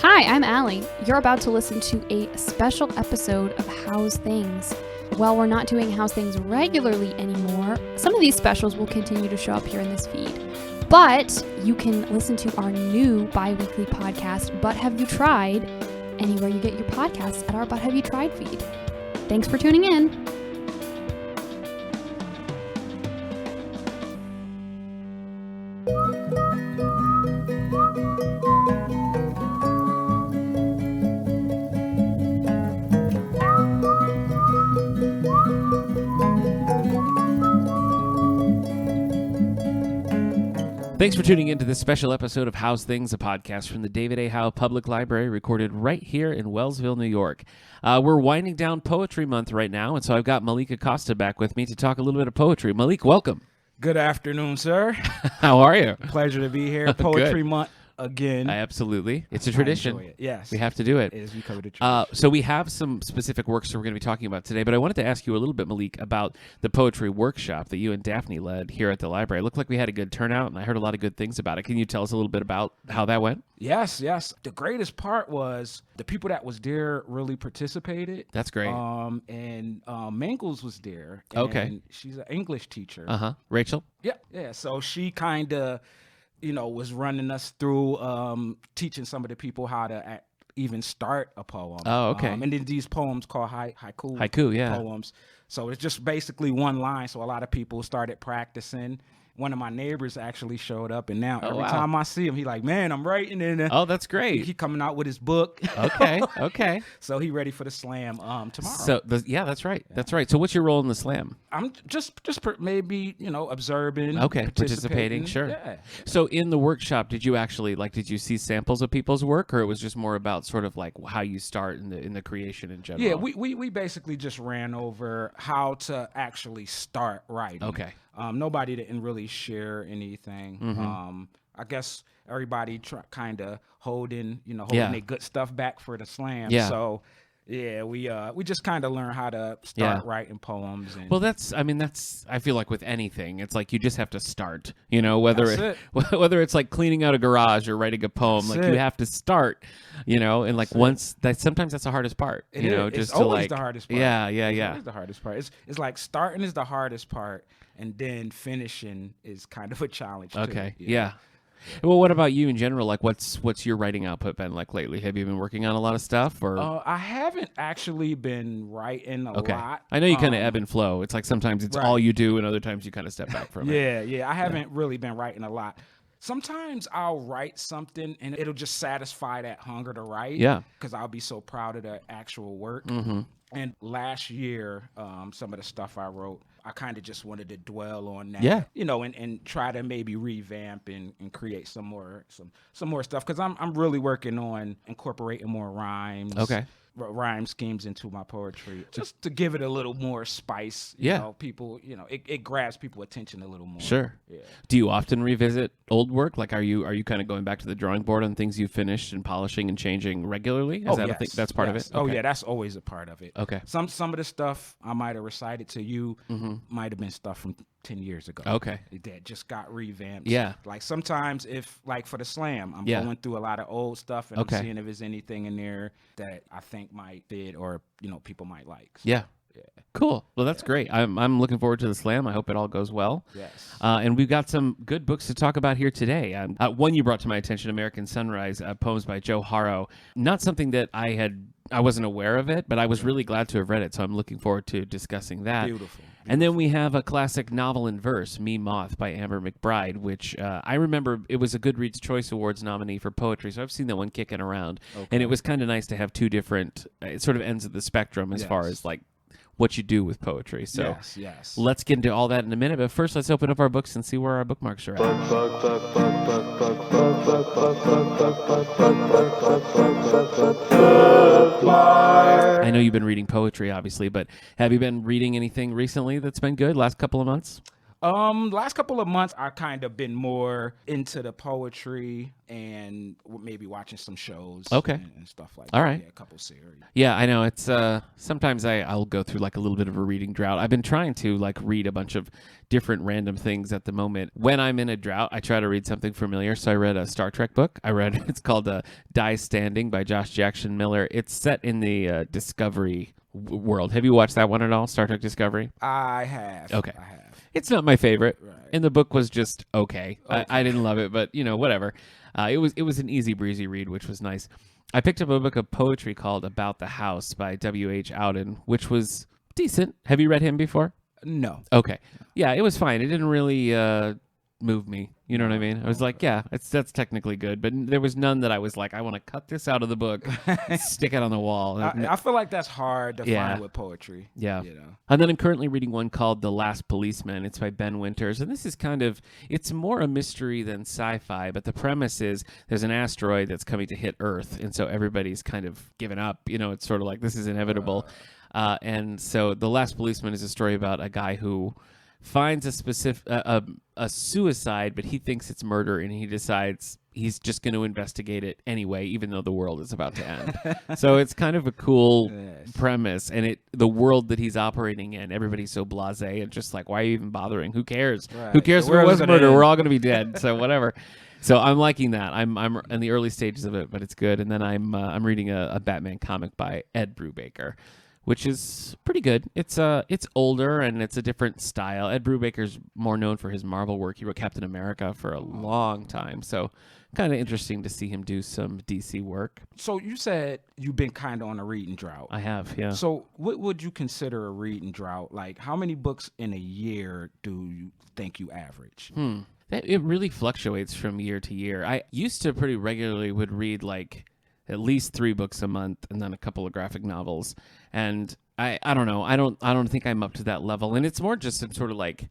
Hi, I'm Allie. You're about to listen to a special episode of Howe's Things. While we're not doing Howe's Things regularly anymore, some of these specials will continue to show up here in this feed. But you can listen to our new bi-weekly podcast, But Have You Tried, anywhere you get your podcasts at our But Have You Tried feed. Thanks for tuning in. Thanks for tuning in to this special episode of Howe's Things, a podcast from the David A. Howe Public Library, recorded right here in Wellsville, New York. We're winding down Poetry Month right now, and so I've got Malik Acosta back with me to talk a little bit of poetry. Malik, welcome. Good afternoon, sir. How are you? Pleasure to be here. Poetry Month again. Absolutely. It's a tradition. I enjoy it. Yes. We have to do it. It is. We cover the tradition. So we have some specific works that we're going to be talking about today, but I wanted to ask you a little bit, Malik, about the poetry workshop that you and Daphne led here at the library. It looked like we had a good turnout, and I heard a lot of good things about it. Can you tell us a little bit about how that went? Yes. The greatest part was the people that was there really participated. That's great. And Mangles was there. Okay. She's an English teacher. Rachel? Yeah. So she kind of, was running us through teaching some of the people how to even start a poem. Oh, okay. And then these poems called haiku. Haiku, yeah. Poems. So it's just basically one line. So a lot of people started practicing. One of my neighbors actually showed up, and now every time I see him, he like, man, I'm writing in. Oh, that's great. He coming out with his book. Okay. So he ready for the slam tomorrow. So that's right. Yeah. That's right. So what's your role in the slam? I'm just maybe observing. Okay, participating. Sure. Yeah. So in the workshop, did you actually did you see samples of people's work, or it was just more about sort of like how you start in the creation in general? Yeah, we basically just ran over how to actually start writing. Okay. Nobody didn't really share anything. Mm-hmm. I guess everybody kind of holding their good stuff back for the slam. Yeah. So yeah, we just kind of learn how to start writing poems. And well, I feel like with anything, it's like you just have to start. Whether it's like cleaning out a garage or writing a poem, you have to start. And sometimes that's the hardest part. It's always the hardest part. Yeah. It's always the hardest part. It's like starting is the hardest part, and then finishing is kind of a challenge too. Okay. Yeah. Well, what about you in general? Like, what's your writing output been like lately? Have you been working on a lot of stuff, or? I haven't actually been writing a lot. I know you kind of ebb and flow. It's like sometimes it's all you do, and other times you kind of step back from it. Yeah. I haven't really been writing a lot. Sometimes I'll write something and it'll just satisfy that hunger to write. Yeah. Because I'll be so proud of the actual work. Mm-hmm. And last year, some of the stuff I wrote, I kind of just wanted to dwell on that. Yeah. And try to maybe revamp and create some more stuff. Because I'm really working on incorporating more rhymes. Okay. Rhyme schemes into my poetry, just to give it a little more spice. People, it grabs people's attention a little more. Sure. Yeah. Do you often revisit old work? Like, are you kind of going back to the drawing board on things you've finished and polishing and changing regularly? Is that a thing? That's part of it? Okay. Oh yeah, that's always a part of it. Okay. Some of the stuff I might have recited to you might have been stuff from 10 years ago. Okay. That just got revamped. Yeah. Like sometimes if, like for the slam, I'm going through a lot of old stuff and I'm seeing if there's anything in there that I think might fit or, people might like. So, yeah. Cool. Well, that's great. I'm looking forward to the slam. I hope it all goes well. Yes. And we've got some good books to talk about here today. One you brought to my attention, American Sunrise, poems by Joy Harjo. Not something that I wasn't aware of it, but I was really glad to have read it, so I'm looking forward to discussing that. Beautiful. And then we have a classic novel in verse, Me Moth by McBride, which I remember it was a Goodreads Choice Awards nominee for poetry, so I've seen that one kicking around. Okay. And it was kind of nice to have two different sort of ends of the spectrum as far as like what you do with poetry. So yes. Let's get into all that in a minute, but first let's open up our books and see where our bookmarks are at. I know you've been reading poetry, obviously, but have you been reading anything recently that's been good, last couple of months? Last couple of months, I kind of been more into the poetry and maybe watching some shows. Okay. And stuff like All that. right. Yeah, a couple series. Yeah, I know. It's sometimes I'll go through like a little bit of a reading drought. I've been trying to like read a bunch of different random things at the moment. When I'm in a drought, I try to read something familiar. So I read a Star Trek book. It's called Die Standing by Josh Jackson Miller. It's set in the Discovery world. Have you watched that one at all, Star Trek Discovery? I have. Okay. I have. It's not my favorite, Right. and the book was just okay. I didn't love it, but whatever. It was an easy breezy read, which was nice. I picked up a book of poetry called About the House by W.H. Auden, which was decent. Have you read him before? No. Okay. Yeah, it was fine. It didn't really move me. You know what I mean? I was like, yeah, that's technically good, but there was none that I was like, I want to cut this out of the book, stick it on the wall. I feel like that's hard to find with poetry. Yeah. And then I'm currently reading one called The Last Policeman. It's by Ben Winters, and this is it's more a mystery than sci-fi, but the premise is there's an asteroid that's coming to hit Earth, and so everybody's kind of given up. It's sort of like this is inevitable. And so The Last Policeman is a story about a guy who finds a suicide, but he thinks it's murder, and he decides he's just going to investigate it anyway, even though the world is about to end. So it's kind of a cool premise, and the world that he's operating in, everybody's so blasé and just like, why are you even bothering? Who cares? Right. Who cares if it was murder? End. We're all going to be dead, so whatever. So I'm liking that. I'm in the early stages of it, but it's good. And then I'm reading a Batman comic by Ed Brubaker, which is pretty good. It's older and it's a different style. Ed Brubaker's more known for his Marvel work. He wrote Captain America for a long time, so kind of interesting to see him do some DC work. So you said you've been kind of on a reading drought. I have, yeah. So what would you consider a reading drought? Like, how many books in a year do you think you average? It really fluctuates from year to year. I used to pretty regularly would read like at least 3 books a month and then a couple of graphic novels. And I don't know. I don't think I'm up to that level. And it's more just some sort of like,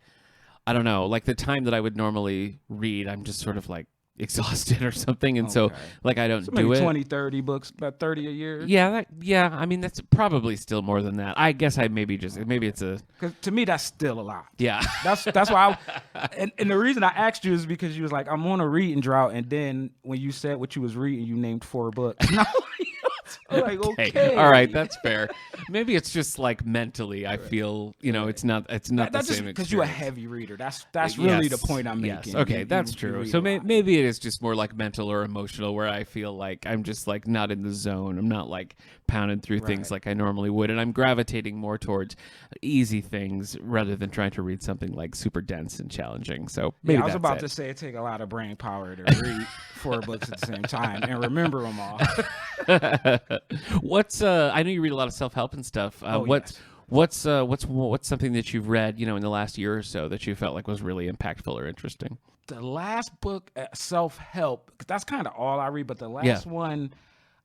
I don't know, like the time that I would normally read, I'm just sort of like exhausted or something. And so like I don't do maybe it. 20, 30 books, about 30 a year. Yeah. I mean, that's probably still more than that. I guess maybe it's a. Because to me, that's still a lot. Yeah. That's why and the reason I asked you is because you was like, I'm on a reading drought. And then when you said what you was reading, you named 4 books. I'm like, okay. All right, that's fair. Maybe it's just like mentally, I feel, it's not the same experience. Because you're a heavy reader. That's really the point I'm making. Yes. Okay, that's true. So maybe it is just more like mental or emotional, where I feel like I'm just like not in the zone. I'm not like pounding through things like I normally would, and I'm gravitating more towards easy things rather than trying to read something like super dense and challenging. So maybe I was about to say it take a lot of brain power to read 4 books at the same time and remember them all. I know you read a lot of self-help and stuff. What's something that you've read, in the last year or so that you felt like was really impactful or interesting? The last book, self-help, because that's kind of all I read, but the last one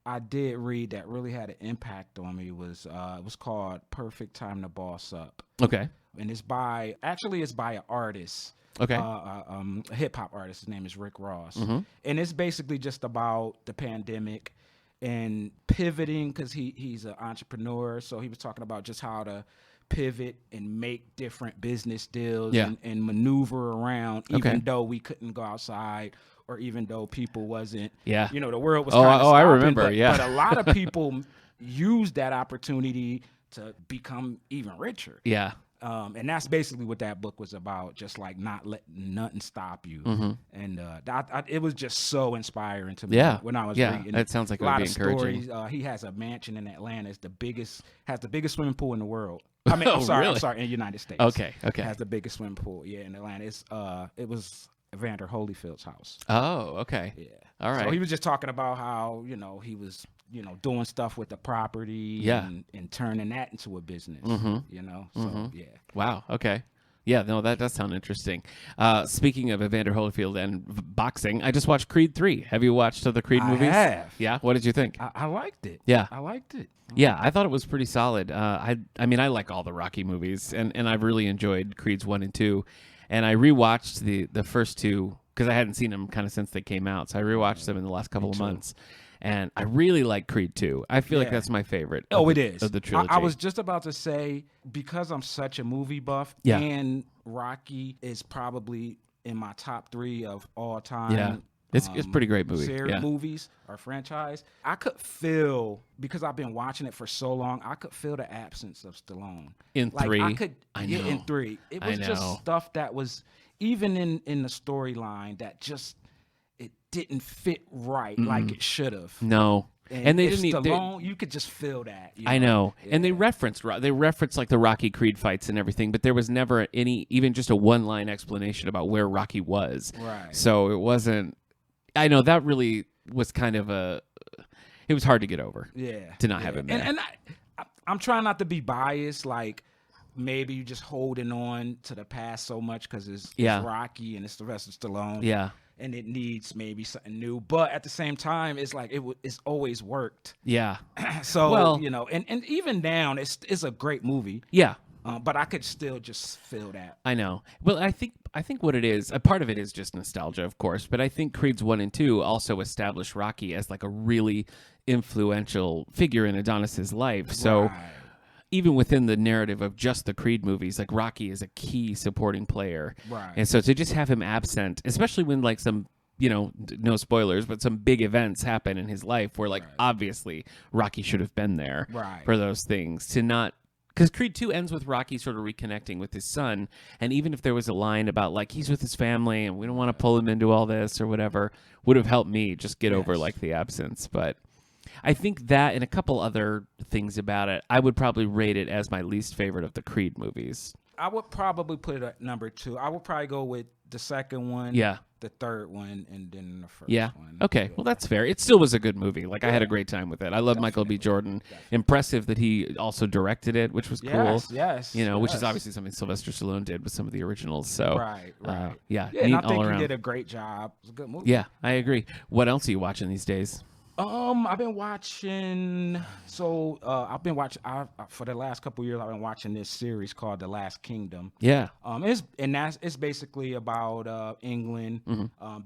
I did read that really had an impact on me was it was called Perfect Time to Boss Up. Okay. And it's by an artist. Okay. A hip-hop artist. His name is Rick Ross. Mm-hmm. And it's basically just about the pandemic and pivoting, because he's an entrepreneur. So he was talking about just how to pivot and make different business deals and maneuver around, even though we couldn't go outside, or even though people wasn't, the world was kind of stopping. I remember, but a lot of people used that opportunity to become even richer. Yeah. And that's basically what that book was about, just like not letting nothing stop you. Mm-hmm. And it was just so inspiring to me when I was reading. It sounds like it would be encouraging. Stories. He has a mansion in Atlanta. It's has the biggest swimming pool in the world. I'm sorry, in the United States. Okay. Has the biggest swimming pool, in Atlanta. It was Evander Holyfield's house. Oh, okay. Yeah. All right. So he was just talking about how, he was, doing stuff with the property and turning that into a business, So, Wow. Okay. Yeah, no, that does sound interesting. Speaking of Evander Holyfield and boxing, I just watched Creed 3. Have you watched the Creed movies? I have. Yeah? What did you think? I liked it. Yeah. I liked it. Yeah, I thought it was pretty solid. I mean, I like all the Rocky movies, and I've really enjoyed Creeds 1 and 2. And I rewatched the first 2 because I hadn't seen them kind of since they came out. So I rewatched them in the last couple of months. And I really like Creed 2. I feel like that's my favorite. It is. Of the trilogy. I was just about to say, because I'm such a movie buff, and Rocky is probably in my top 3 of all time. Yeah. It's a pretty great movie. Movies or franchise. I could feel, because I've been watching it for so long, I could feel the absence of Stallone. In 3? I know. In 3. It was just stuff that was, even in the storyline, that just, it didn't fit right like it should have. No. And they didn't Stallone, you could just feel that. I know. Yeah. And they referenced like the Rocky Creed fights and everything, but there was never even just a one-line explanation about where Rocky was. Right. So it wasn't, I know that really was kind of it was hard to get over. Yeah. To not have him there. And I'm trying not to be biased, like maybe you just holding on to the past so much because it's Rocky and it's Sylvester Stallone. Yeah. And it needs maybe something new, but at the same time, it's like it's always worked. Yeah. So and even now, it's a great movie. Yeah. But I could still just feel that. I know. Well, I think what it is, a part of it is just nostalgia, of course, but I think Creeds 1 and 2 also established Rocky as like a really influential figure in Adonis's life. So even within the narrative of just the Creed movies, like Rocky is a key supporting player. Right. And so to just have him absent, especially when like some, no spoilers, but some big events happen in his life where like obviously Rocky should have been there for those things, to not. Because Creed 2 ends with Rocky sort of reconnecting with his son, and even if there was a line about, like, he's with his family and we don't want to pull him into all this or whatever, would have helped me just get over, like, the absence. But I think that and a couple other things about it, I would probably rate it as my least favorite of the Creed movies. I would probably put it at number 2. I would probably go with the second one, the third one, and then the first one. Okay. Well, that's fair. It still was a good movie. Like, I had a great time with it. I love Michael B. Jordan. Impressive that he also directed it, which was cool. Yes. Which is obviously something Sylvester Stallone did with some of the originals. So, right. And I think he did a great job. It was a good movie. Yeah, I agree. What else are you watching these days? I've been watching. For the last couple of years, I've been watching this series called The Last Kingdom. Yeah. It's basically about England,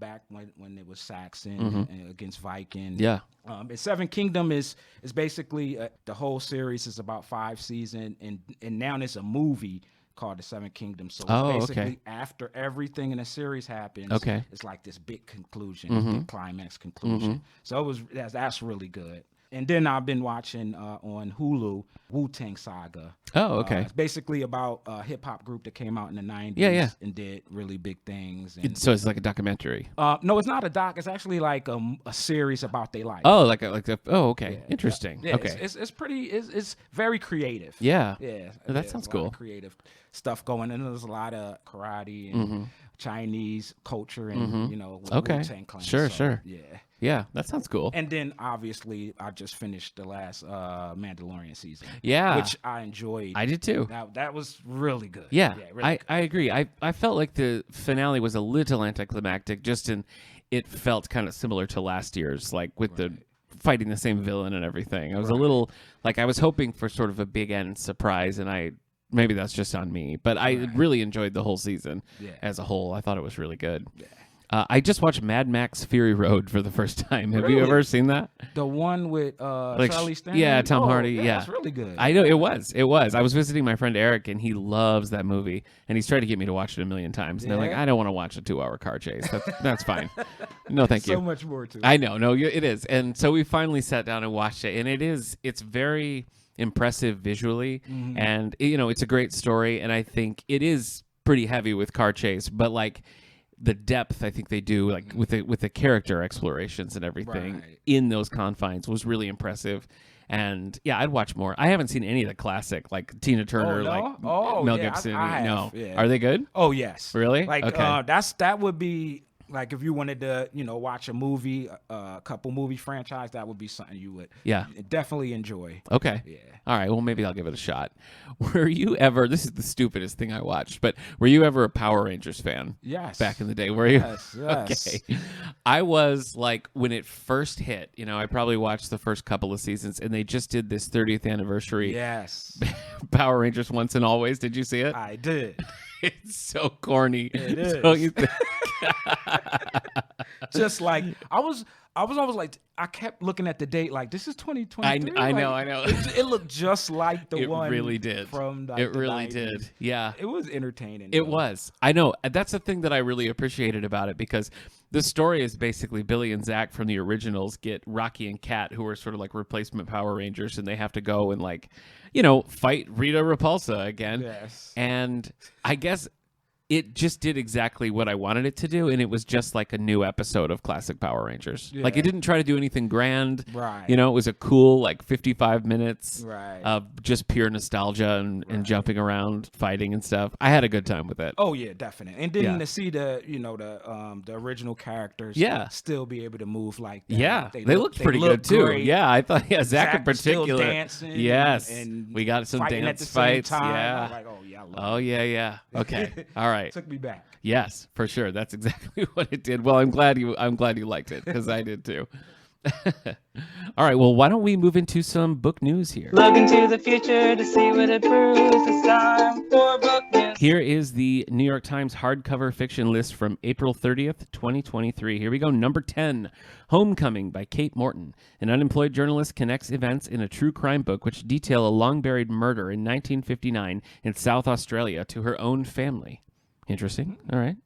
back when it was Saxon and against Viking. Yeah. And Seven Kingdom is basically the whole series is about 5 seasons, and now there's a movie called The Seven Kingdoms. So it's basically after everything in the series happens, it's like this big conclusion, big climax conclusion. So that's really good. And then I've been watching on Hulu Wu-Tang Saga. Oh, okay. It's basically about a hip-hop group that came out in the 90s and did really big things. And, so it's like a documentary? No, it's not a doc. It's actually like a series about their life. Oh, okay. Yeah, interesting. Yeah, okay. It's very creative. Yeah. Yeah. That sounds cool. Creative stuff going, and there's a lot of karate and Chinese culture and, Wu-Tang Clan. Sure. Yeah. Yeah, that sounds cool. And then, obviously, I just finished the last Mandalorian season. Yeah. Which I enjoyed. I did, too. That was really good. Yeah, really I agree. I felt like the finale was a little anticlimactic, just in it felt kind of similar to last year's, like with the fighting the same villain and everything. I was a little, like, I was hoping for sort of a big end surprise, and maybe that's just on me, but I really enjoyed the whole season as a whole. I thought it was really good. Yeah. I just watched Mad Max Fury Road for the first time. Have you ever seen that? The one with Charlie Stanley? Yeah, Tom Hardy. Yeah, it's really good. I know, it was. I was visiting my friend Eric, and he loves that movie, and he's tried to get me to watch it a million times. And they're like, I don't want to watch a 2-hour car chase. That's fine. No, thank you. So much more to it. I know. No, it is. And so we finally sat down and watched it, and it's very impressive visually, and it's a great story, and I think it is pretty heavy with car chase, but like the depth I think they do, like with the character explorations and everything in those confines, was really impressive. And I'd watch more. I haven't seen any of the classic, like Tina Turner, Mel Gibson. I Are they good? Oh yes. Really? Like okay. That would be like if you wanted to, watch a movie, a couple movie franchise, that would be something you would definitely enjoy. Okay. Yeah. All right. Well, maybe I'll give it a shot. Were you ever, this is the stupidest thing I watched, but were you ever a Power Rangers fan? Yes. Back in the day, were you? Yes. Okay. I was like, when it first hit, I probably watched the first couple of seasons, and they just did this 30th anniversary. Yes. Power Rangers Once and Always. Did you see it? I did. It's so corny. It is. Don't you think? Just like I was I was always like, I kept looking at the date like, this is 2023. I know. It looked just like the one. It really did. From like, it the really 90s. did. Yeah. It was entertaining. It was. I know. That's the thing that I really appreciated about it, because the story is basically Billy and Zach from the originals get Rocky and Kat, who are sort of like replacement Power Rangers, and they have to go and like, fight Rita Repulsa again. Yes. And I guess it just did exactly what I wanted it to do, and it was just like a new episode of classic Power Rangers. Yeah. Like, it didn't try to do anything grand. Right. It was a cool, like, 55 minutes Right. of just pure nostalgia and jumping around, fighting and stuff. I had a good time with it. Oh yeah, definitely. And then to see the original characters still be able to move like that. Yeah, they looked pretty good too. Great. Yeah, I thought Zach in particular. Still dancing. Yes, and we got some fighting dance at the same fights. time. Yeah. I was like, I love it. Yeah. Okay. All right. Took me back. Yes, for sure. That's exactly what it did. Well, I'm glad you liked it, because I did too. All right. Well, why don't we move into some book news here? Look into the future to see what it proves. It's time for book news. Here is the New York Times hardcover fiction list from April 30th, 2023. Here we go. Number 10, Homecoming by Kate Morton. An unemployed journalist connects events in a true crime book which detail a long-buried murder in 1959 in South Australia to her own family. Interesting. All right.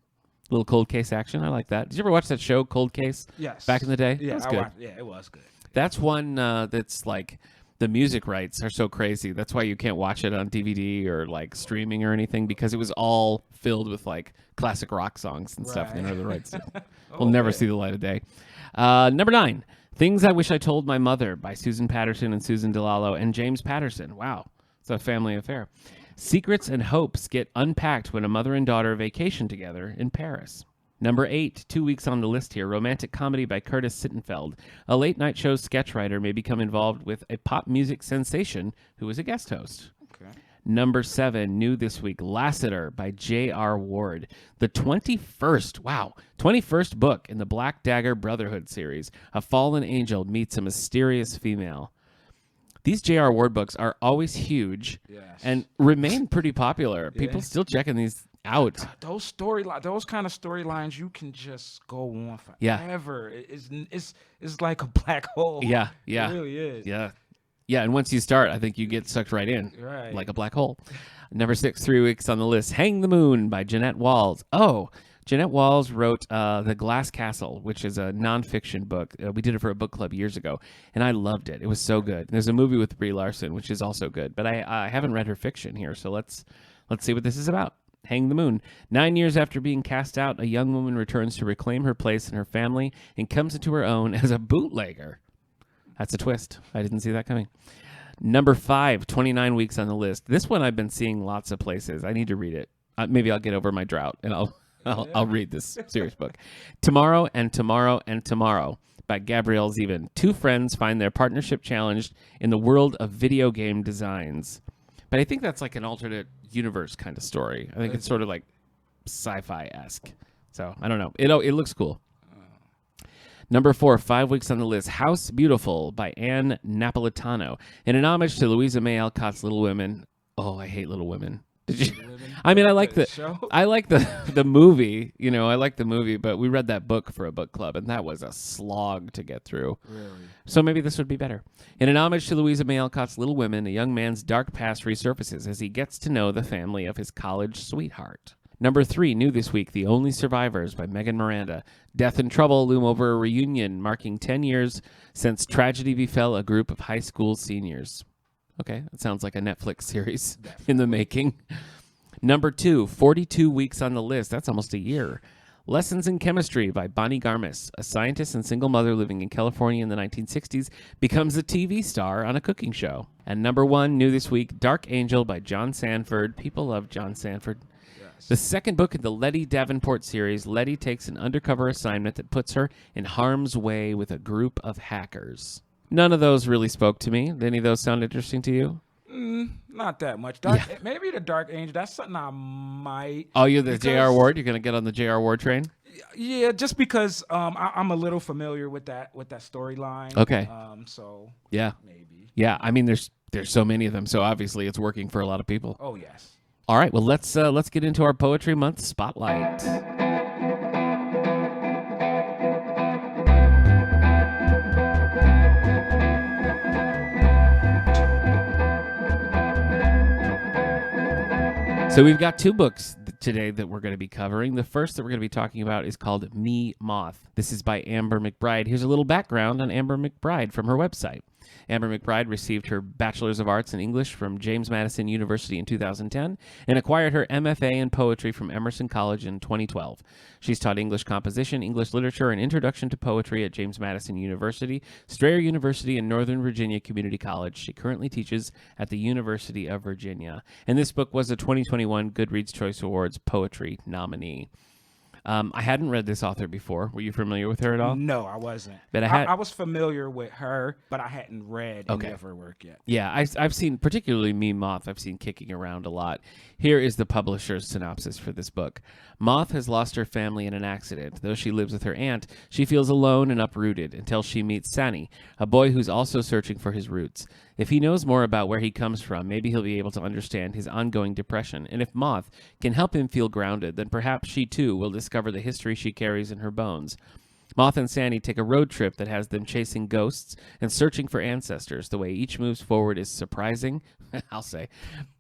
Little cold case action. I like that. Did you ever watch that show, Cold Case? Yes. Back in the day? Yeah, That was good. it was good. That's one that's like, the music rights are so crazy. That's why you can't watch it on DVD or like streaming or anything, because it was all filled with like classic rock songs and stuff. They don't have the rights to. We'll never see the light of day. Number 9, Things I Wish I Told My Mother by Susan Patterson and Susan DeLallo and James Patterson. Wow. It's a family affair. Secrets and hopes get unpacked when a mother and daughter vacation together in Paris. Number 8, 2 weeks on the list here, romantic comedy by Curtis Sittenfeld. A late-night show sketchwriter may become involved with a pop music sensation who is a guest host. Okay. Number 7, new this week, Lassiter by J.R. Ward. The 21st book in the Black Dagger Brotherhood series. A fallen angel meets a mysterious female. These J.R. Ward books are always huge and remain pretty popular. People still checking these out. Those kind of storylines, you can just go on forever. It's like a black hole. Yeah. It really is. Yeah. And once you start, I think you get sucked right in, like a black hole. Number 6, 3 weeks on the list, Hang the Moon by Jeanette Walls. Oh, Jeanette Walls wrote The Glass Castle, which is a nonfiction book. We did it for a book club years ago, and I loved it. It was so good. There's a movie with Brie Larson, which is also good, but I haven't read her fiction here, so let's see what this is about. Hang the Moon. 9 years after being cast out, a young woman returns to reclaim her place in her family and comes into her own as a bootlegger. That's a twist. I didn't see that coming. Number 5, 29 weeks on the list. This one I've been seeing lots of places. I need to read it. Maybe I'll get over my drought and I'll read this serious book. Tomorrow and Tomorrow and Tomorrow by Gabrielle Zevin. 2 friends find their partnership challenged in the world of video game designs. But I think that's like an alternate universe kind of story. I think it's sort of like sci-fi-esque. So I don't know. It looks cool. Number 4, 5 weeks on the list, House Beautiful by Anne Napolitano. In an homage to Louisa May Alcott's Little Women. Oh, I hate Little Women. Did you? I mean, I like the movie. I like the movie, but we read that book for a book club, and that was a slog to get through. Really? So maybe this would be better. In an homage to Louisa May Alcott's Little Women, a young man's dark past resurfaces as he gets to know the family of his college sweetheart. Number 3, new this week, The Only Survivors by Megan Miranda. Death and trouble loom over a reunion marking 10 years since tragedy befell a group of high school seniors. Okay, that sounds like a Netflix series in the making. Number 2, 42 weeks on the list. That's almost a year. Lessons in Chemistry by Bonnie Garmis. A scientist and single mother living in California in the 1960s becomes a TV star on a cooking show. And number 1, new this week, Dark Angel by John Sanford. People love John Sanford. The second book in the Letty Davenport series, Letty takes an undercover assignment that puts her in harm's way with a group of hackers. None of those really spoke to me. Did any of those sound interesting to you? Not that much. Maybe the Dark Angel. That's something I might. Oh, you're the J.R. Ward. You're gonna get on the J.R. Ward train. Yeah, just because I'm a little familiar with that storyline. Okay. So yeah, maybe. Yeah, I mean, there's so many of them, so obviously it's working for a lot of people. Oh yes. All right. Well, let's get into our Poetry Month spotlight. So we've got two books today that we're going to be covering. The first that we're going to be talking about is called Me Moth. This is by Amber McBride. Here's a little background on Amber McBride from her website. Amber McBride received her Bachelor's of Arts in English from James Madison University in 2010 and acquired her MFA in Poetry from Emerson College in 2012. She's taught English composition, English literature, and introduction to poetry at James Madison University, Strayer University, and Northern Virginia Community College. She currently teaches at the University of Virginia. And this book was a 2021 Goodreads Choice Awards Poetry nominee. I hadn't read this author before. Were you familiar with her at all? No, I wasn't. But I was familiar with her, but I hadn't read any of her work yet. Yeah, I've seen, particularly Me Moth, I've seen kicking around a lot. Here is the publisher's synopsis for this book. Moth has lost her family in an accident. Though she lives with her aunt, she feels alone and uprooted until she meets Sani, a boy who's also searching for his roots. If he knows more about where he comes from, maybe he'll be able to understand his ongoing depression. And if Moth can help him feel grounded, then perhaps she too will discover the history she carries in her bones. Moth and Sani take a road trip that has them chasing ghosts and searching for ancestors. The way each moves forward is surprising, I'll say,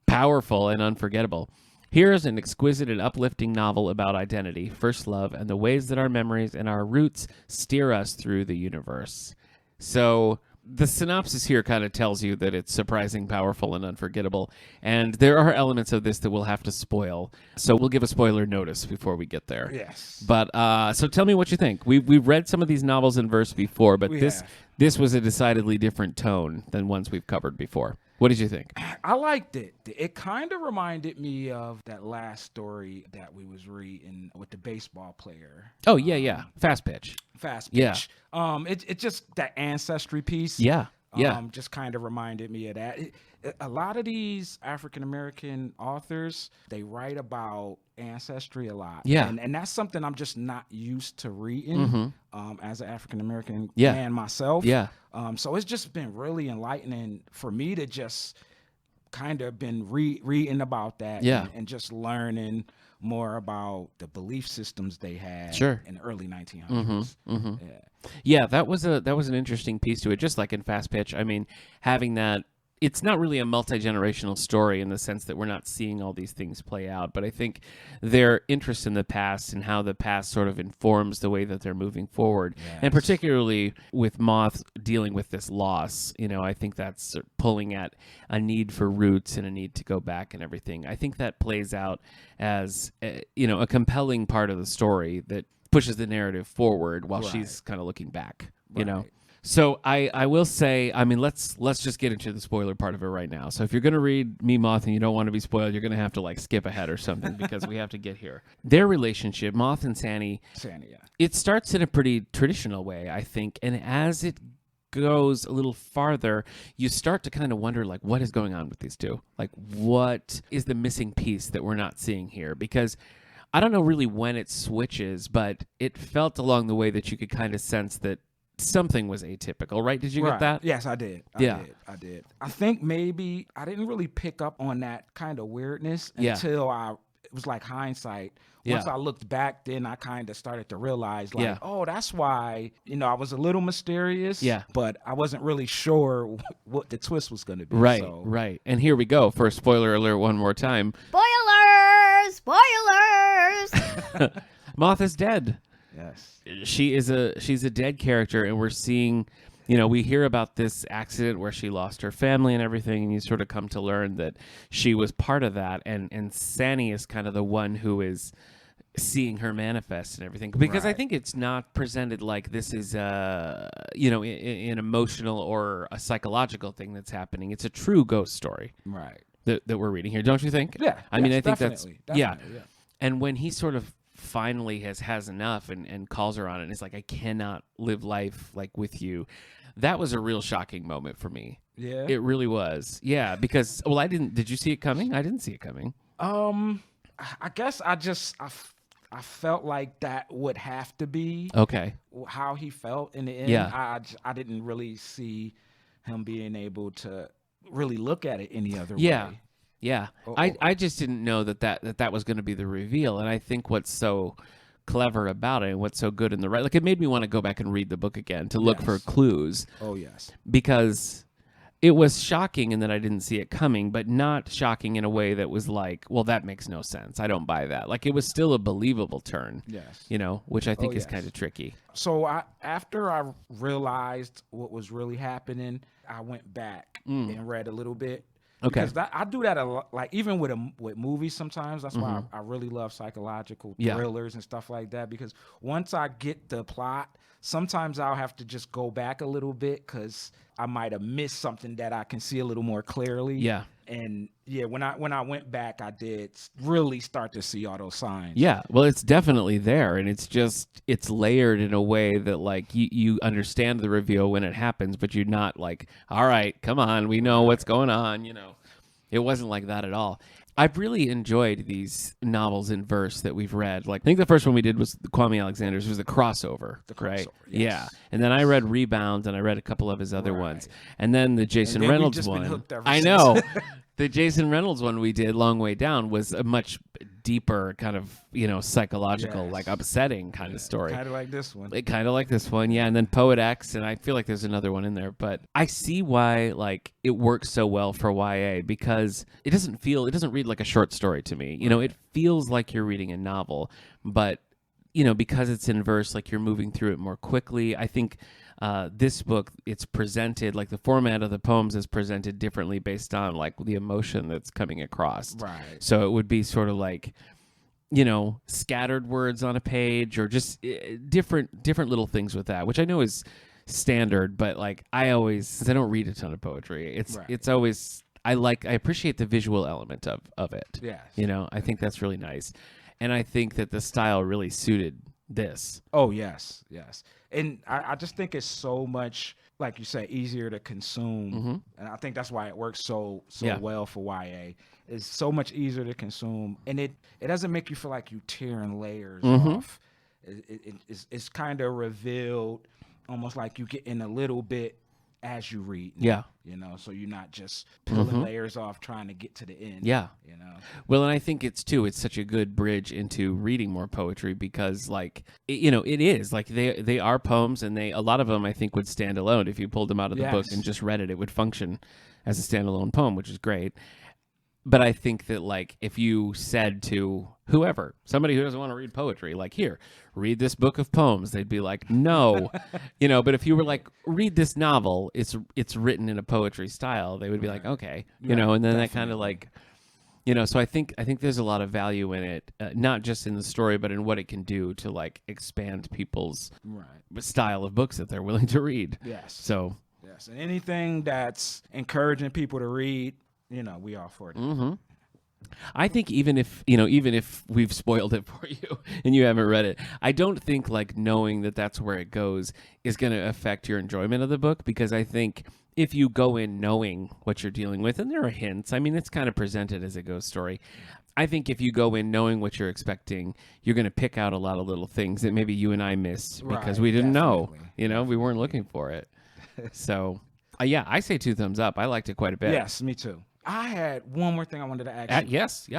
powerful, and unforgettable. Here is an exquisite and uplifting novel about identity, first love, and the ways that our memories and our roots steer us through the universe. So the synopsis here kind of tells you that it's surprising, powerful, and unforgettable. And there are elements of this that we'll have to spoil. So we'll give a spoiler notice before we get there. Yes. But so tell me what you think. We've read some of these novels in verse before, but this was a decidedly different tone than ones we've covered before. What did you think? I liked it. It kind of reminded me of that last story that we was reading with the baseball player. Oh, yeah. Fast pitch. Yeah. It's just that ancestry piece. Yeah. Just kind of reminded me of that. A lot of these African-American authors, they write about ancestry a lot. Yeah. And that's something I'm just not used to reading as an African-American man myself. Yeah. So it's just been really enlightening for me to just kind of been reading about that and just learning more about the belief systems they had in the early 1900s. Yeah, that was an interesting piece to it, just like in Fast Pitch. I mean, having that, it's not really a multi-generational story in the sense that we're not seeing all these things play out, but I think their interest in the past and how the past sort of informs the way that they're moving forward. Yes. And particularly with Moth dealing with this loss, I think that's pulling at a need for roots and a need to go back and everything. I think that plays out as, a compelling part of the story that pushes the narrative forward while she's kind of looking back, you know? So I will say, I mean, let's just get into the spoiler part of it right now. So if you're going to read Me Moth and you don't want to be spoiled, you're going to have to skip ahead or something because we have to get here. Their relationship, Moth and Sani, it starts in a pretty traditional way, I think. And as it goes a little farther, you start to kind of wonder, what is going on with these two? What is the missing piece that we're not seeing here? Because I don't know really when it switches, but it felt along the way that you could kind of sense that something was atypical, right? Did you get that? Yes, I did. I did. I think maybe I didn't really pick up on that kind of weirdness until it was like hindsight. Once I looked back, then I kind of started to realize, oh, that's why, I was a little mysterious, but I wasn't really sure what the twist was going to be. Right. And here we go for a spoiler alert one more time. Spoilers! Moth is dead. Yes. She's a dead character, and we're seeing, we hear about this accident where she lost her family and everything, and you sort of come to learn that she was part of that, and Sani is kind of the one who is seeing her manifest and everything, because I think it's not presented like this is an emotional or a psychological thing that's happening. It's a true ghost story, that we're reading here, don't you think? Yeah. I mean, I think definitely. And when he sort of finally has enough and calls her on it, and it's I cannot live life with you. That was a real shocking moment for me. Yeah. It really was. Yeah, because did you see it coming? I didn't see it coming. I guess I felt like that would have to be how he felt in the end. Yeah. I didn't really see him being able to really look at it any other way. Yeah, I just didn't know that was going to be the reveal, and I think what's so clever about it and what's so good in the it made me want to go back and read the book again to look for clues. Oh yes, because It was shocking in that I didn't see it coming, but not shocking in a way that was like, well, that makes no sense. I don't buy that. Like, it was still a believable turn. Yes. Which I think is kind of tricky. So after I realized what was really happening, I went back and read a little bit. Okay. Because I do that a lot, like even with movies sometimes. That's why I really love psychological thrillers and stuff like that. Because once I get the plot, sometimes I'll have to just go back a little bit because I might have missed something that I can see a little more clearly. Yeah. And when I went back, I did really start to see all those signs. Yeah, well, it's definitely there, and it's layered in a way that like you understand the reveal when it happens, but you're not like, all right, come on, we know what's going on. It wasn't like that at all. I've really enjoyed these novels in verse that we've read. Like, I think the first one we did was Kwame Alexander's. It was the crossover, right? Yes. Yeah. And then I read Rebound, and I read a couple of his other ones. And then the Jason Reynolds one. I know. The Jason Reynolds one we did, Long Way Down, was a much deeper kind of, psychological, like upsetting kind of story. Kind of like this one. Kind of like this one, yeah. And then Poet X, and I feel like there's another one in there. But I see why, like, it works so well for YA because it doesn't read like a short story to me. It feels like you're reading a novel, but, because it's in verse, like you're moving through it more quickly. I think this book, it's presented, like the format of the poems is presented differently based on like the emotion that's coming across. Right. So it would be sort of like, scattered words on a page or just different little things with that, which I know is standard, but like since I don't read a ton of poetry, it's always, I appreciate the visual element of it. Yes. I think that's really nice. And I think that the style really suited this. Oh, yes. And I just think it's so much, like you say, easier to consume. And I think that's why it works so well for YA. It's so much easier to consume. And it doesn't make you feel like you tearing layers off. It's kind of revealed almost like you get in a little bit as you read. Yeah. So you're not just pulling layers off trying to get to the end. Yeah. Well, and I think it's such a good bridge into reading more poetry because like, it is like they are poems and a lot of them I think would stand alone. If you pulled them out of the book and just read it would function as a standalone poem, which is great. But I think that like if you said to whoever, somebody who doesn't want to read poetry, like, here, read this book of poems, they'd be like, no. But if you were like, read this novel, it's written in a poetry style, they would be like, okay. And then definitely. That kind of like, so I think there's a lot of value in it, not just in the story, but in what it can do to like expand people's style of books that they're willing to read. Yes. So. Yes. And anything that's encouraging people to read, we all for it. I think even if we've spoiled it for you and you haven't read it, I don't think like knowing that that's where it goes is going to affect your enjoyment of the book, because I think if you go in knowing what you're dealing with, and there are hints, I mean, it's kind of presented as a ghost story. I think if you go in knowing what you're expecting, you're going to pick out a lot of little things that maybe you and I missed because we didn't know, we weren't looking for it. So, I say 2 thumbs up. I liked it quite a bit. Yes, me too. I had one more thing I wanted to ask you. Yes, yeah.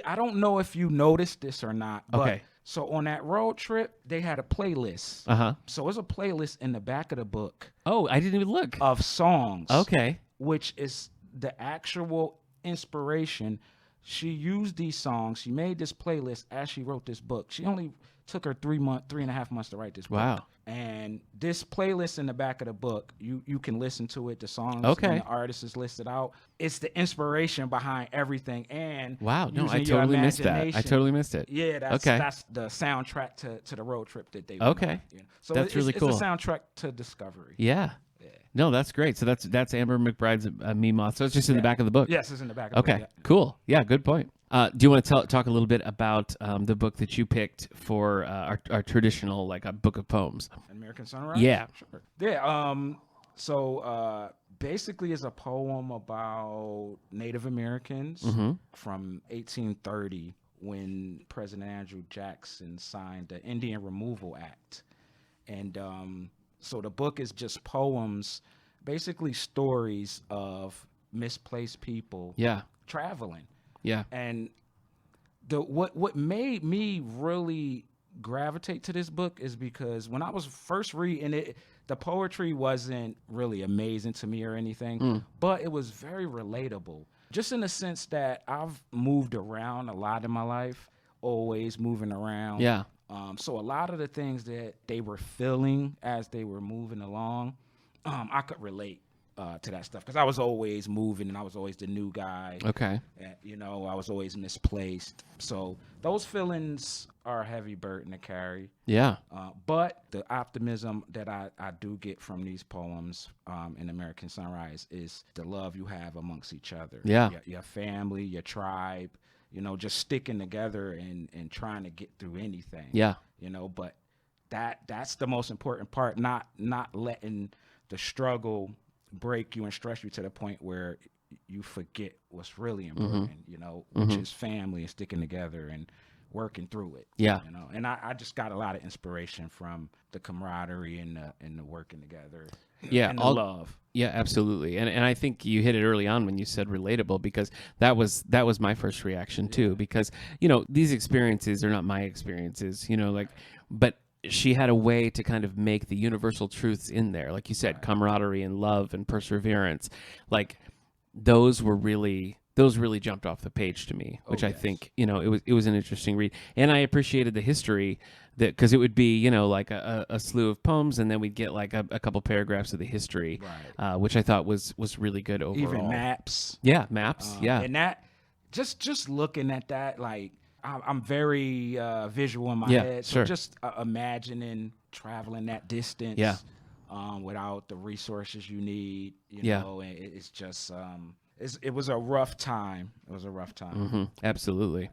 I don't know if you noticed this or not, but okay. So on that road trip, they had a playlist. So it's a playlist in the back of the book. Oh, I didn't even look. Of songs. Okay. Which is the actual inspiration. She used these songs. She made this playlist as she wrote this book. She only took her 3.5 months to write this book. Wow. And this playlist in the back of the book, you can listen to it. The songs and the artist is listed out. It's the inspiration behind everything. And wow, no, I totally missed that. I totally missed it. Yeah, that's the soundtrack to the road trip that they went on. So that's really cool. It's a soundtrack to discovery. Yeah. No, that's great. So that's Amber McBride's Me Moth. So it's just in the back of the book. Yes, it's in the back of the book. Okay, cool. Yeah, good point. Do you want to talk a little bit about the book that you picked for our traditional, like a book of poems? American Sunrise? Yeah. Sure. Yeah. So basically it's a poem about Native Americans from 1830 when President Andrew Jackson signed the Indian Removal Act. And so the book is just poems, basically stories of misplaced people traveling. Yeah. And what made me really gravitate to this book is because when I was first reading it, the poetry wasn't really amazing to me or anything, but it was very relatable. Just in the sense that I've moved around a lot in my life, always moving around. Yeah. So a lot of the things that they were feeling as they were moving along, I could relate to that stuff because I was always moving and I was always the new guy. Okay. And, I was always misplaced. So those feelings are a heavy burden to carry. Yeah. But the optimism that I do get from these poems in American Sunrise is the love you have amongst each other. Yeah. Your family, your tribe, just sticking together and trying to get through anything. Yeah. But that's the most important part, not letting the struggle break you and stress you to the point where you forget what's really important, which is family and sticking together and working through it. Yeah. And I just got a lot of inspiration from the camaraderie and the working together. Yeah. And the love. Yeah, absolutely. And I think you hit it early on when you said relatable, because that was my first reaction too, because, these experiences are not my experiences, but she had a way to kind of make the universal truths in there. Like you said, camaraderie and love and perseverance, like those really jumped off the page to me, which I think, it was an interesting read. And I appreciated the history because it would be, like a slew of poems, and then we'd get like a couple paragraphs of the history, which I thought was really good overall. Even maps. Yeah, maps. Yeah. And that, just looking at that, like, I'm very visual in my head. So just imagining traveling that distance without the resources you need, and it's just, it was a rough time. It was a rough time. Mm-hmm. Absolutely.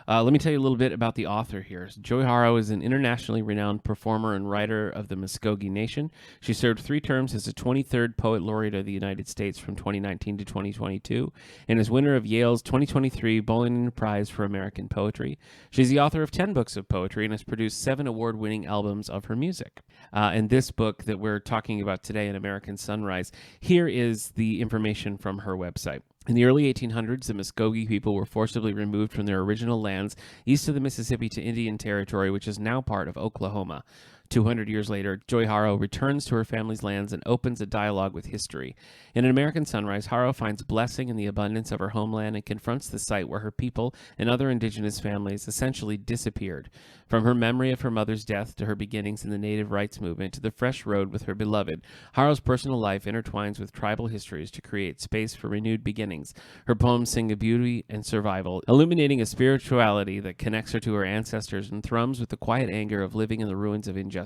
Let me tell you a little bit about the author here. Joy Harjo is an internationally renowned performer and writer of the Muskogee Nation. She served 3 terms as the 23rd Poet Laureate of the United States from 2019 to 2022, and is winner of Yale's 2023 Bowling Prize for American Poetry. She's the author of 10 books of poetry and has produced 7 award-winning albums of her music. And this book that we're talking about today, in American Sunrise, here is the information from her website. In the early 1800s, the Muskogee people were forcibly removed from their original lands east of the Mississippi to Indian Territory, which is now part of Oklahoma. 200 years later, Joy Harjo returns to her family's lands and opens a dialogue with history. In An American Sunrise, Harjo finds blessing in the abundance of her homeland and confronts the site where her people and other indigenous families essentially disappeared. From her memory of her mother's death to her beginnings in the native rights movement to the fresh road with her beloved, Harjo's personal life intertwines with tribal histories to create space for renewed beginnings. Her poems sing of beauty and survival, illuminating a spirituality that connects her to her ancestors and thrums with the quiet anger of living in the ruins of injustice.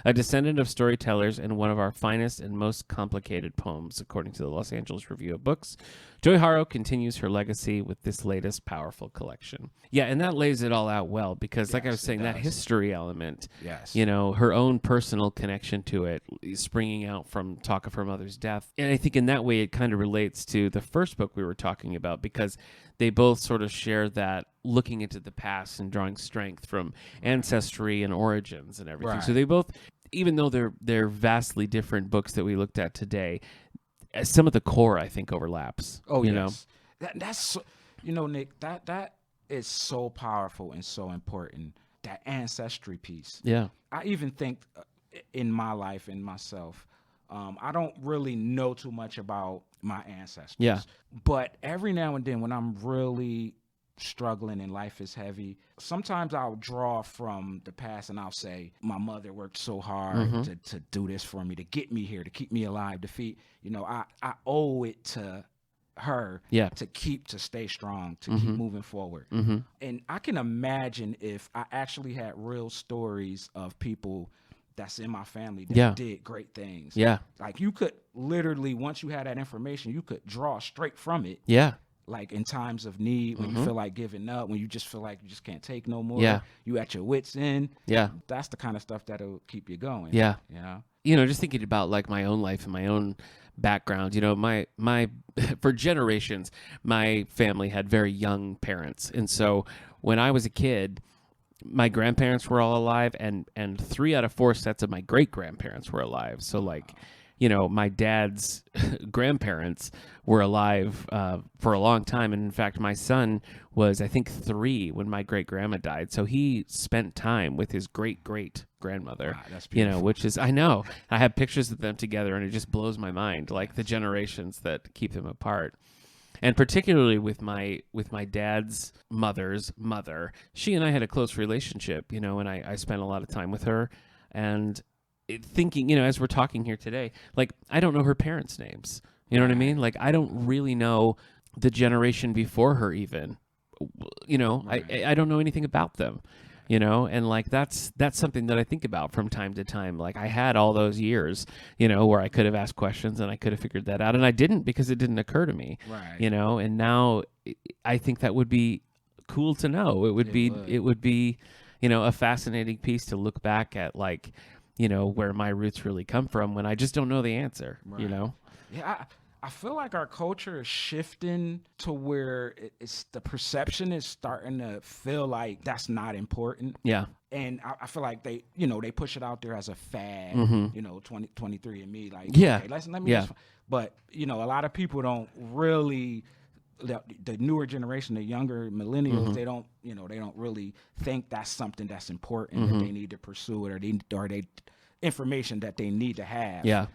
A descendant of storytellers and one of our finest and most complicated poems, according to the Los Angeles Review of Books, Joy Harjo continues her legacy with this latest powerful collection. Yeah, and that lays it all out well, because like I was saying, that history element, her own personal connection to it, springing out from talk of her mother's death. And I think in that way it kind of relates to the first book we were talking about, because they both sort of share that looking into the past and drawing strength from ancestry and origins and everything. Right. So they both, even though they're vastly different books that we looked at today, some of the core, I think, overlaps. Oh, you know? That's Nick, that is so powerful and so important, that ancestry piece. Yeah. I even think in my life, in myself, I don't really know too much about my ancestors. Yeah. But every now and then when I'm really struggling and life is heavy, sometimes I'll draw from the past and I'll say, my mother worked so hard to do this for me, to get me here, to keep me alive, to feed, I owe it to her to stay strong, to keep moving forward. And I can imagine if I actually had real stories of people that's in my family that did great things. Yeah. Like you could literally, once you had that information, you could draw straight from it. Yeah. Like in times of need, when you feel like giving up, when you just feel like you just can't take no more, you at your wits' end. Yeah. That's the kind of stuff that'll keep you going. Yeah. Just thinking about like my own life and my own background, my for generations, my family had very young parents. And so when I was a kid, my grandparents were all alive, and 3 out of 4 sets of my great grandparents were alive. So like, my dad's grandparents were alive for a long time. And in fact, my son was, I think, 3 when my great grandma died. So he spent time with his great grandmother, Wow, that's beautiful. which is, I know, I have pictures of them together and it just blows my mind, like the generations that keep them apart. And particularly with my dad's mother's mother, she and I had a close relationship, and I spent a lot of time with her. And thinking, as we're talking here today, like, I don't know her parents' names. You know what I mean? Like, I don't really know the generation before her even. Right. I don't know anything about them. And like that's something that I think about from time to time. Like, I had all those years, where I could have asked questions and I could have figured that out, and I didn't because it didn't occur to me. Right. And now I think that would be cool to know. It would be a fascinating piece to look back at, like, where my roots really come from when I just don't know the answer. Right. Yeah. I feel like our culture is shifting to where it's the perception is starting to feel like that's not important. Yeah. And I feel like they push it out there as a fad, 23andMe, like, yeah. Okay, let me just, but, a lot of people don't really, the newer generation, the younger millennials, they don't really think that's something that's important, that they need to pursue it, or they information that they need to have. Yeah.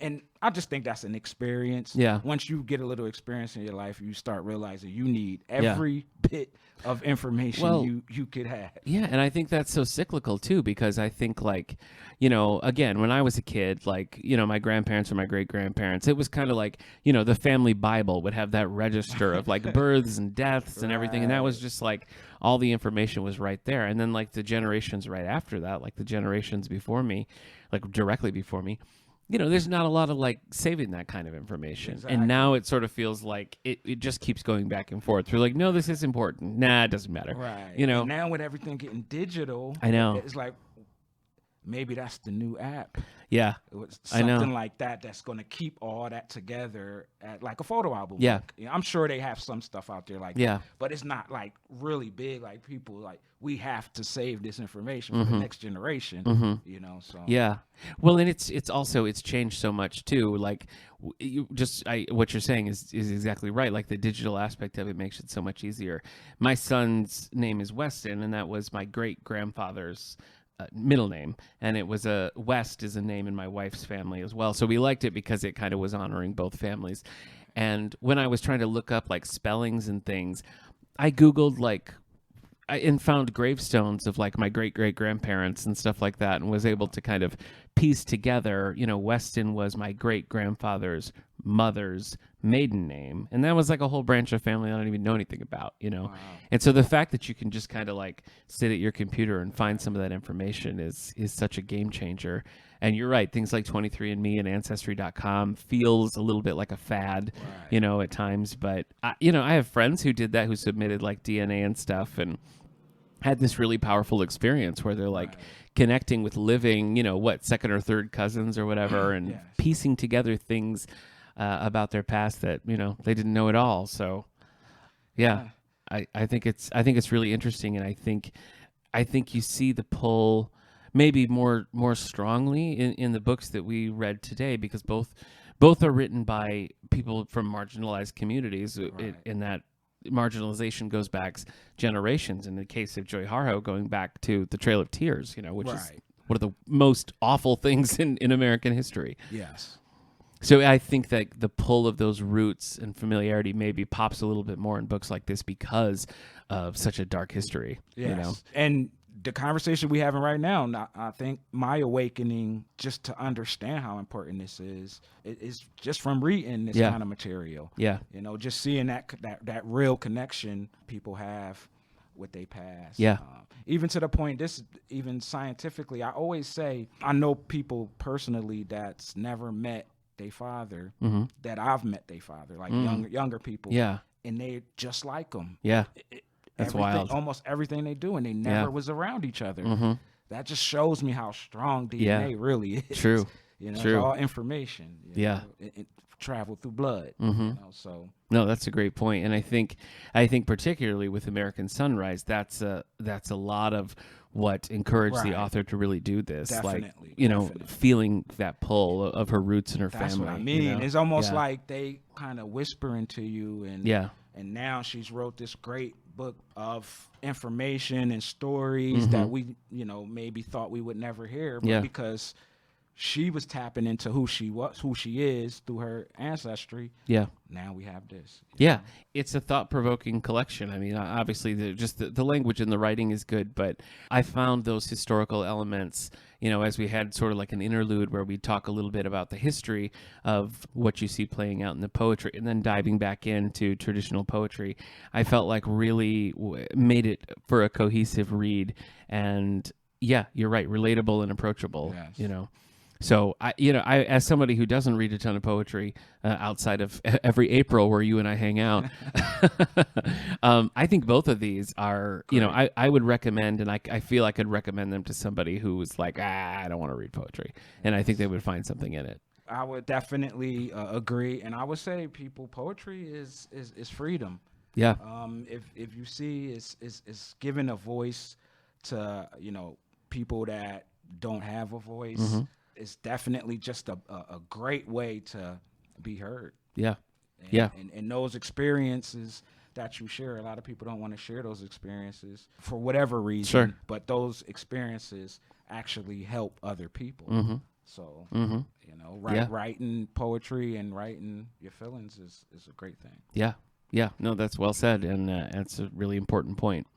And I just think that's an experience. Yeah. Once you get a little experience in your life, you start realizing you need every bit of information you could have. Yeah, and I think that's so cyclical too, because I think, like, again, when I was a kid, like, my grandparents or my great-grandparents, it was kind of like, the family Bible would have that register of, like, births and deaths and everything, and that was just like all the information was right there. And then, like, the generations right after that, like the generations before me, like directly before me, there's not a lot of, like, saving that kind of information. Exactly. And now it sort of feels like it just keeps going back and forth. We're like, no, this is important. Nah, it doesn't matter. Right. And now with everything getting digital, I know. It's like, maybe that's the new app. Yeah. Something like that's going to keep all that together at, like, a photo album. Yeah. I'm sure they have some stuff out there like yeah. that, but it's not, like, really big. Like, people, like, we have to save this information for the next generation, so. Yeah. Well, and it's also, it's changed so much too. Like, what you're saying is exactly right. Like, the digital aspect of it makes it so much easier. My son's name is Weston, and that was my great grandfather's middle name, and it was West is a name in my wife's family as well, so we liked it because it kind of was honoring both families. And when I was trying to look up, like, spellings and things, I googled, like, and found gravestones of, like, my great-great-grandparents and stuff like that, and was able to kind of piece together, Weston was my great-grandfather's mother's maiden name, and that was, like, a whole branch of family I don't even know anything about, Wow. And so the fact that you can just kind of, like, sit at your computer and find some of that information is such a game changer. And you're right, things like 23andMe and Ancestry.com feels a little bit like a fad, right. At times. But, I have friends who did that, who submitted, like, DNA and stuff, and had this really powerful experience where they're, like, connecting with living, second or third cousins or whatever, and piecing together things about their past that, they didn't know at all. So, I think it's really interesting, and I think you see the pull maybe more strongly in the books that we read today, because both are written by people from marginalized communities, right. In that marginalization goes back generations. In the case of Joy Harjo, going back to the Trail of Tears, which right. is one of the most awful things in American history. Yes. So I think that the pull of those roots and familiarity maybe pops a little bit more in books like this because of such a dark history. Yes. And the conversation we're having right now, I think my awakening just to understand how important this is just from reading this kind of material. Yeah. Just seeing that real connection people have with their past. Yeah. Even to the point, even scientifically, I always say, I know people personally that's never met their father, that I've met their father, like younger people. Yeah. And they're just like them. Yeah. That's wild. Almost everything they do, and they never was around each other. That just shows me how strong DNA really is. True. It's all information. Yeah. travel through blood. Mm-hmm. You know, so no, that's a great point, and I think particularly with American Sunrise, that's a lot of what encouraged the author to really do this. Definitely, like feeling that pull of her roots and her that's family. That's what I mean. You know? It's almost like they kind of whispering to you, and and now she's wrote this great book of information and stories that we maybe thought we would never hear, but because she was tapping into who she is through her ancestry. Yeah. Now we have this. Yeah. It's a thought-provoking collection. I mean, obviously, the language and the writing is good, but I found those historical elements, as we had sort of like an interlude where we talk a little bit about the history of what you see playing out in the poetry and then diving back into traditional poetry, I felt like really made it for a cohesive read. And yeah, you're right, relatable and approachable, So I as somebody who doesn't read a ton of poetry outside of every April where you and I hang out, I think both of these are, I would recommend, and I feel I could recommend them to somebody who was like, I don't want to read poetry, and I think they would find something in it. I would definitely agree, and I would say poetry is freedom. Yeah. If you see, it's giving a voice to people that don't have a voice. Mm-hmm. It's definitely just a great way to be heard. Yeah. And those experiences that you share, a lot of people don't want to share those experiences for whatever reason. Sure. But those experiences actually help other people. Mm-hmm. So, writing poetry and writing your feelings is a great thing. Yeah. Yeah. No, that's well said. And that's a really important point.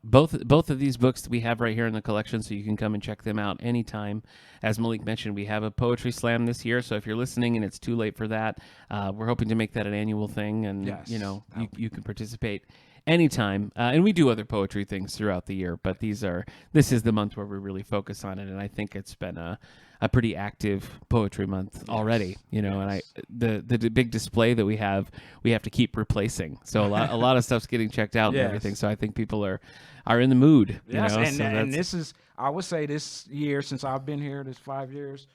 Both of these books we have right here in the collection, so you can come and check them out anytime. As Malik mentioned, we have a poetry slam this year, so if you're listening and it's too late for that, we're hoping to make that an annual thing, and you can participate anytime. And we do other poetry things throughout the year, but this is the month where we really focus on it, and I think it's been a pretty active poetry month already, and the big display that we have to keep replacing. So a lot of stuff's getting checked out and everything. So I think people are in the mood. And this is, I would say, this year, since I've been here, this 5 years,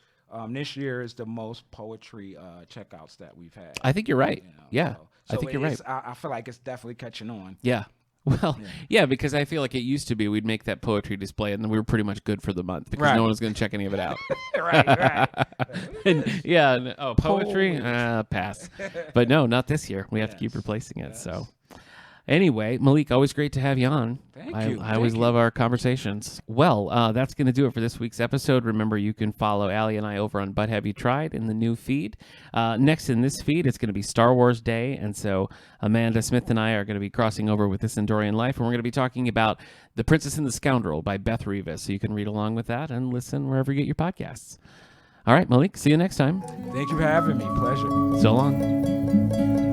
this year is the most poetry checkouts that we've had. I think you're right. Yeah. So I think you're right. I feel like it's definitely catching on. Yeah. Well, yeah, because I feel like it used to be we'd make that poetry display and then we were pretty much good for the month because no one was going to check any of it out. Right. Poetry? Pass. But no, not this year. We have to keep replacing it. So anyway, Malik, always great to have you on. Thank you. I always love our conversations. Well, that's going to do it for this week's episode. Remember, you can follow Allie and I over on But Have You Tried in the new feed. Next in this feed, it's going to be Star Wars Day, and so Amanda Smith and I are going to be crossing over with This Endorian Life, and we're going to be talking about The Princess and the Scoundrel by Beth Rivas, so you can read along with that and listen wherever you get your podcasts. All right, Malik, see you next time. Thank you for having me. Pleasure. So long.